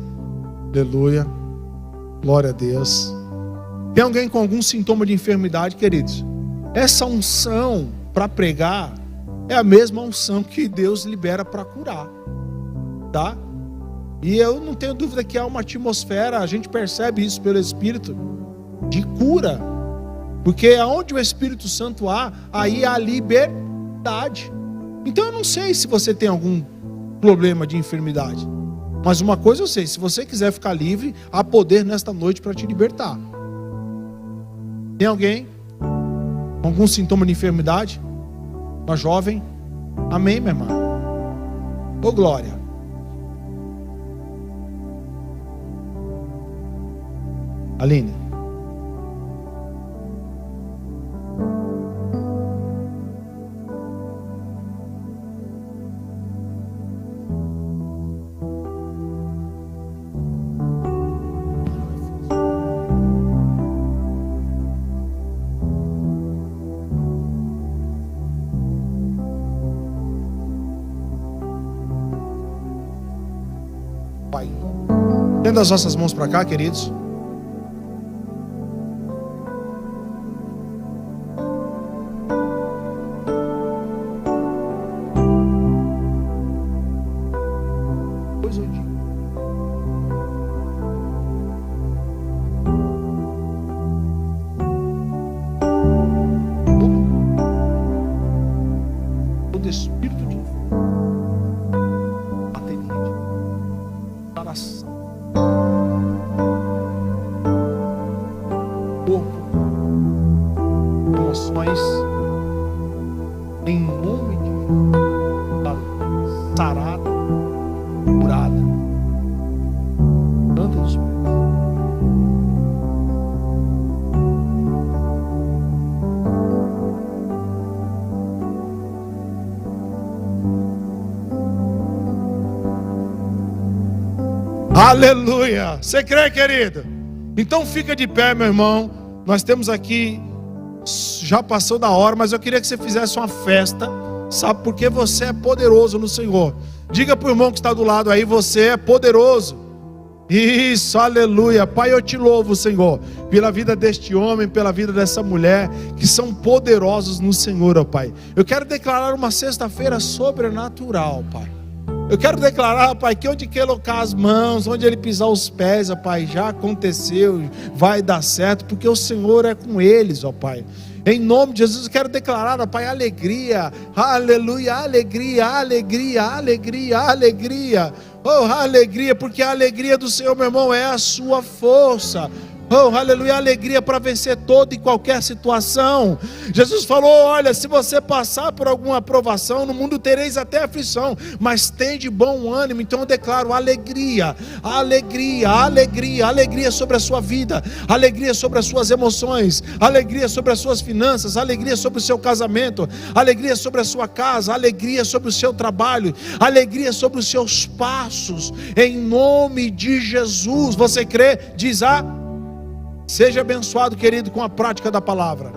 [SPEAKER 1] Aleluia, glória a Deus. Tem alguém com algum sintoma de enfermidade, queridos? Essa unção para pregar é a mesma unção que Deus libera para curar, tá? E eu não tenho dúvida que há uma atmosfera, a gente percebe isso pelo Espírito, de cura, porque aonde o Espírito Santo há, aí há liberdade. Então eu não sei se você tem algum problema de enfermidade, mas uma coisa eu sei: se você quiser ficar livre, há poder nesta noite para te libertar. Tem alguém com algum sintoma de enfermidade? Uma jovem? Amém, minha irmã? Ô glória. Aline. Tendo as nossas mãos para cá, queridos. Pois eu digo. Todo espírito de bateria, oração, corpo, emoções, em nome de Jesus, sarada, curada, anda dos pés. Aleluia! Você crê, querido? Então fica de pé, meu irmão. Nós temos aqui, já passou da hora, mas eu queria que você fizesse uma festa. Sabe, porque você é poderoso no Senhor. Diga para o irmão que está do lado aí: você é poderoso. Isso, aleluia. Pai, eu te louvo, Senhor, pela vida deste homem, pela vida dessa mulher, que são poderosos no Senhor, ó Pai. Eu quero declarar uma sexta-feira sobrenatural, Pai. Eu quero declarar, Pai, que onde colocar as mãos, onde ele pisar os pés, ó Pai, já aconteceu, vai dar certo, porque o Senhor é com eles, ó Pai. Em nome de Jesus, eu quero declarar, ó Pai, alegria, aleluia, alegria, alegria, alegria, alegria, oh, alegria, porque a alegria do Senhor, meu irmão, é a sua força. Oh, aleluia, alegria para vencer toda e qualquer situação. Jesus falou: olha, se você passar por alguma aprovação, no mundo tereis até aflição, mas tem de bom ânimo. Então eu declaro alegria, alegria, alegria, alegria sobre a sua vida, alegria sobre as suas emoções, alegria sobre as suas finanças, alegria sobre o seu casamento, alegria sobre a sua casa, alegria sobre o seu trabalho, alegria sobre os seus passos, em nome de Jesus. Você crê? Diz a... Seja abençoado, querido, com a prática da palavra.